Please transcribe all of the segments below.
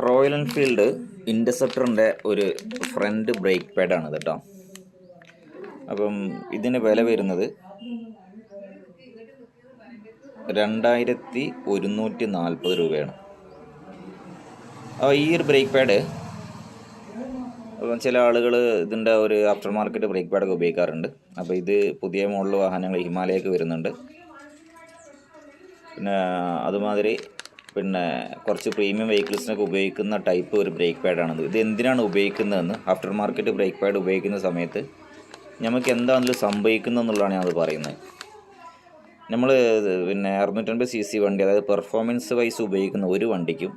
Royal Enfield ഇൻ്റർസെപ്റ്ററിൻ്റെ ഒരു front break പാഡാണ് കേട്ടോ. അപ്പം ഇതിന് വില വരുന്നത് 2140 രൂപയാണ്. അപ്പോൾ ഈ ഒരു ബ്രേക്ക് പാഡ് അപ്പം ചില ആളുകൾ ഇതിൻ്റെ ഒരു ആഫ്റ്റർ മാർക്കറ്റ് ബ്രേക്ക് പാഡൊക്കെ ഉപയോഗിക്കാറുണ്ട്. അപ്പോൾ ഇത് പുതിയ മോഡൽ വാഹനങ്ങൾ ഹിമാലയക്ക് വരുന്നുണ്ട്. പിന്നെ അതുമാതിരി കുറച്ച് പ്രീമിയം വെഹിക്കിൾസിനൊക്കെ ഉപയോഗിക്കുന്ന ടൈപ്പ് ഒരു ബ്രേക്ക് പാഡാണിത്. ഇത് എന്തിനാണ് ഉപയോഗിക്കുന്നതെന്ന് ആഫ്റ്റർ മാർക്കറ്റ് ബ്രേക്ക് പാഡ് ഉപയോഗിക്കുന്ന സമയത്ത് നമുക്ക് എന്താണെങ്കിലും സംഭവിക്കുന്നത് എന്നുള്ളതാണ് ഞാനത് പറയുന്നത്. നമ്മൾ 650 cc വണ്ടി, അതായത് പെർഫോമൻസ് വൈസ് ഉപയോഗിക്കുന്ന ഒരു വണ്ടിക്കും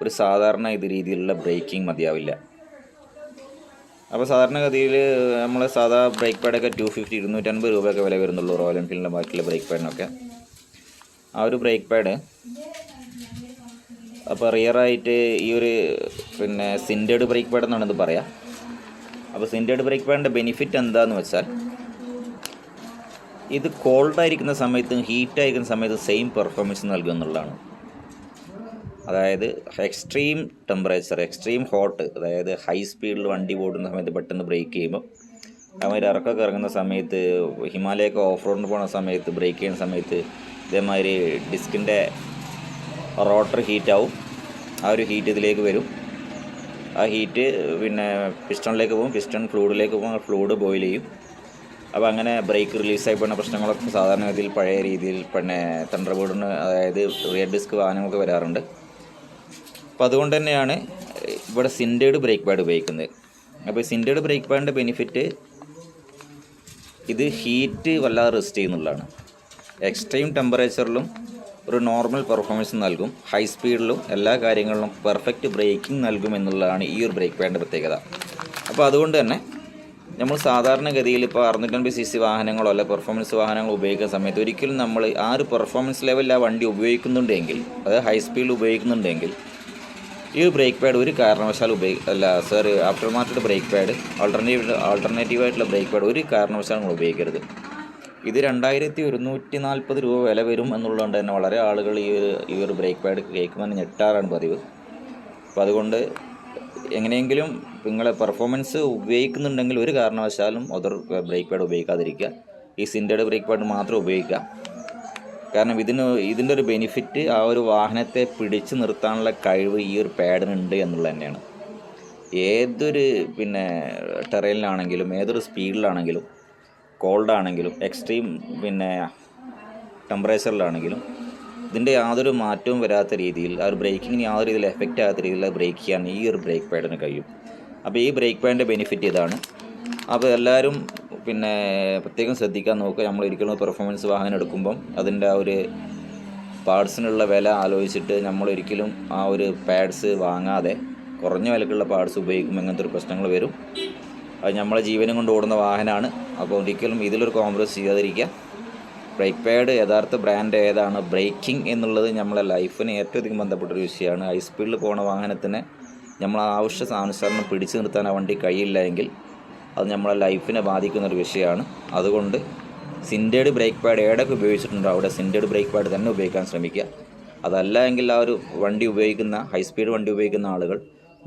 ഒരു സാധാരണ രീതിയിലുള്ള ബ്രേക്കിംഗ് മതിയാവില്ല. അപ്പോൾ സാധാരണഗതിയിൽ നമ്മൾ സാധാ ബ്രേക്ക് പാഡൊക്കെ 250-250 രൂപയൊക്കെ വില വരുന്നുള്ളൂ റോയൽ എൻഫീൽഡിൻ്റെ ബാക്കിയുള്ള ബ്രേക്ക് പാഡിനൊക്കെ. ആ ഒരു ബ്രേക്ക് പാഡ് അപ്പോൾ റിയറായിട്ട് ഈ ഒരു സിൻറ്റേഡ് ബ്രേക്ക് പാഡ് എന്നാണ് ഇത് പറയാം. അപ്പോൾ സിൻറ്റേഡ് ബ്രേക്ക് പാഡിൻ്റെ ബെനിഫിറ്റ് എന്താണെന്ന് വെച്ചാൽ ഇത് കോൾഡായിരിക്കുന്ന സമയത്തും ഹീറ്റായിരിക്കുന്ന സമയത്തും സെയിം പെർഫോമൻസ് നൽകുക എന്നുള്ളതാണ്. അതായത് എക്സ്ട്രീം ടെമ്പറേച്ചർ, എക്സ്ട്രീം ഹോട്ട്, അതായത് ഹൈ സ്പീഡിൽ വണ്ടി ഓടുന്ന സമയത്ത് പെട്ടെന്ന് ബ്രേക്ക് ചെയ്യുമ്പോൾ, അതുമാതിരി ഇറക്കമൊക്കെ ഇറങ്ങുന്ന സമയത്ത്, ഹിമാലയൊക്കെ ഓഫ് റോഡിന് പോകുന്ന സമയത്ത്, ബ്രേക്ക് ചെയ്യുന്ന സമയത്ത് ഇതേമാതിരി ഡിസ്കിൻ്റെ റോട്ടർ ഹീറ്റാവും. ആ ഒരു ഹീറ്റ് ഇതിലേക്ക് വരും. ആ ഹീറ്റ് പിസ്റ്റണിലേക്ക് പോകും, പിസ്റ്റൺ ഫ്ലൂയിഡിലേക്ക് പോകും, ഫ്ലൂയിഡ് ബോയിൽ ചെയ്യും. അപ്പോൾ അങ്ങനെ ബ്രേക്ക് റിലീസായി പോകുന്ന പ്രശ്നങ്ങളൊക്കെ സാധാരണഗതിയിൽ പഴയ രീതിയിൽ തണ്ടർബോർഡിന്, അതായത് റിയർ ഡിസ്ക് വാഹനങ്ങളൊക്കെ വരാറുണ്ട്. അപ്പോൾ അതുകൊണ്ട് തന്നെയാണ് ഇവിടെ സിൻറ്റേഡ് ബ്രേക്ക് പാഡ് ഉപയോഗിക്കുന്നത്. അപ്പോൾ സിൻറ്റേഡ് ബ്രേക്ക് പാഡിൻ്റെ ബെനിഫിറ്റ് ഇത് ഹീറ്റ് വല്ലാതെ റെസ്റ്റ് ചെയ്യുന്നുള്ളതാണ്. എക്സ്ട്രീം ടെമ്പറേച്ചറിലും ഒരു നോർമൽ പെർഫോമൻസ് നൽകും, ഹൈ സ്പീഡിലും എല്ലാ കാര്യങ്ങളിലും പെർഫെക്റ്റ് ബ്രേക്കിംഗ് നൽകും എന്നുള്ളതാണ് ഈ ഒരു ബ്രേക്ക് പാഡിൻ്റെ പ്രത്യേകത. അപ്പോൾ അതുകൊണ്ട് തന്നെ നമ്മൾ സാധാരണഗതിയിൽ ഇപ്പോൾ 650 cc വാഹനങ്ങളോ അല്ല പെർഫോമൻസ് വാഹനങ്ങൾ ഉപയോഗിക്കുന്ന സമയത്ത് ഒരിക്കലും നമ്മൾ ആ ഒരു പെർഫോമൻസ് ലെവലിൽ ആ വണ്ടി ഉപയോഗിക്കുന്നുണ്ടെങ്കിൽ, അതായത് ഹൈ സ്പീഡിൽ ഉപയോഗിക്കുന്നുണ്ടെങ്കിൽ ഈ ഒരു ബ്രേക്ക് പാഡ് ഒരു കാരണവശാലും ആഫ്റ്റർ മാർക്കറ്റ് ബ്രേക്ക് പാഡ്, ആൾട്ടർനേറ്റീവായിട്ടുള്ള ബ്രേക്ക് പാഡ് ഒരു കാരണവശാലും നമ്മൾ ഉപയോഗിക്കരുത്. ഇത് 2140 രൂപ വില വരും എന്നുള്ളതുകൊണ്ട് തന്നെ വളരെ ആളുകൾ ഈ ഒരു ബ്രേക്ക് പാഡ് കേൾക്കുമ്പോൾ ഞെട്ടാറാണ് പതിവ്. അപ്പോൾ അതുകൊണ്ട് എങ്ങനെയെങ്കിലും നിങ്ങളെ പെർഫോമൻസ് ഉപയോഗിക്കുന്നുണ്ടെങ്കിൽ ഒരു കാരണവശാലും അതർ ബ്രേക്ക് പാഡ് ഉപയോഗിക്കാതിരിക്കുക. ഈ സിൻറ്റേഡ് ബ്രേക്ക് പാഡ് മാത്രം ഉപയോഗിക്കുക. കാരണം ഇതിൻ്റെ ഒരു ബെനിഫിറ്റ് ആ ഒരു വാഹനത്തെ പിടിച്ചു നിർത്താനുള്ള കഴിവ് ഈ ഒരു പാഡിനുണ്ട് എന്നുള്ളത് തന്നെയാണ്. ഏതൊരു ടെറൈനിലാണെങ്കിലും, ഏതൊരു സ്പീഡിലാണെങ്കിലും, കോൾഡാണെങ്കിലും, എക്സ്ട്രീം ടെമ്പറേച്ചറിലാണെങ്കിലും ഇതിൻ്റെ യാതൊരു മാറ്റവും വരാത്ത രീതിയിൽ, ആ ഒരു ബ്രേക്കിങ്ങിന് യാതൊരു രീതിയിൽ എഫക്റ്റ് ആകാത്ത രീതിയിൽ ബ്രേക്ക് ചെയ്യാൻ ഈ ഒരു ബ്രേക്ക് പാഡിന് കഴിയും. അപ്പോൾ ഈ ബ്രേക്ക് പാഡിൻ്റെ ബെനിഫിറ്റ് ഇതാണ്. അപ്പോൾ എല്ലാവരും പ്രത്യേകം ശ്രദ്ധിക്കാൻ നോക്കുക. നമ്മൾ ഒരിക്കലും പെർഫോമൻസ് വാഹനം എടുക്കുമ്പം അതിൻ്റെ ആ ഒരു പാർട്സിനുള്ള വില ആലോചിച്ചിട്ട് നമ്മളൊരിക്കലും ആ ഒരു പാഡ്സ് വാങ്ങാതെ കുറഞ്ഞ വിലക്കുള്ള പാഡ്സ് ഉപയോഗിക്കുമ്പോൾ അങ്ങനത്തെ ഒരു പ്രശ്നങ്ങൾ വരും. അത് നമ്മളെ ജീവനും കൊണ്ട് ഓടുന്ന വാഹനമാണ്. അപ്പോൾ ഒരിക്കലും ഇതിലൊരു കോംപ്രമൈസ് ചെയ്യാതിരിക്കുക. ബ്രേക്ക് പാഡ് യഥാർത്ഥ ബ്രാൻഡ് ഏതാണ്, ബ്രേക്കിംഗ് എന്നുള്ളത് നമ്മളെ ലൈഫിന് ഏറ്റവും അധികം ബന്ധപ്പെട്ടൊരു വിഷയമാണ്. ഹൈ സ്പീഡിൽ പോകുന്ന വാഹനത്തിന് നമ്മൾ ആവശ്യാനുസരണം പിടിച്ചു നിർത്താൻ ആ വണ്ടി കഴിയില്ല എങ്കിൽ അത് നമ്മളെ ലൈഫിനെ ബാധിക്കുന്നൊരു വിഷയമാണ്. അതുകൊണ്ട് സിൻറ്റേഡ് ബ്രേക്ക് പാഡ് ഏതൊക്കെ ഉപയോഗിച്ചിട്ടുണ്ടോ അവിടെ സിൻറ്റേഡ് ബ്രേക്ക് പാഡ് തന്നെ ഉപയോഗിക്കാൻ ശ്രമിക്കുക. അതല്ല എങ്കിൽ ആ ഒരു വണ്ടി ഉപയോഗിക്കുന്ന, ഹൈ സ്പീഡ് വണ്ടി ഉപയോഗിക്കുന്ന ആളുകൾ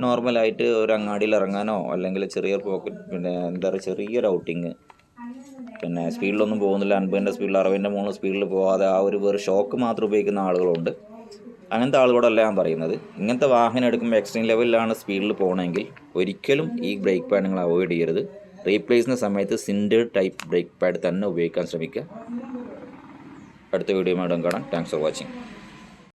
നോർമലായിട്ട് ഒരു അങ്ങാടിയിൽ ഇറങ്ങാനോ അല്ലെങ്കിൽ ചെറിയൊരു പോക്കറ്റ് ചെറിയൊരു ഔട്ടിങ്, സ്പീഡിലൊന്നും പോകുന്നില്ല, 50 സ്പീഡിൽ 60 സ്പീഡിൽ പോകാതെ ആ ഒരു വെറും ഷോക്ക് മാത്രം ഉപയോഗിക്കുന്ന ആളുകളുണ്ട്. അങ്ങനത്തെ ആളുകളോടല്ല ഞാൻ പറയുന്നത്. ഇങ്ങനത്തെ വാഹനം എടുക്കുമ്പോൾ എക്സ്ട്രീം ലെവലിലാണ് സ്പീഡിൽ പോകണമെങ്കിൽ ഒരിക്കലും ഈ ബ്രേക്ക് പാഡ് നിങ്ങൾ അവോയ്ഡ് ചെയ്യരുത്. റീപ്ലേസിന് സമയത്ത് സിൻറ്റേഡ് ടൈപ്പ് ബ്രേക്ക് പാഡ് തന്നെ ഉപയോഗിക്കാൻ ശ്രമിക്കുക. അടുത്ത വീഡിയോ കാണാം. Thanks for watching.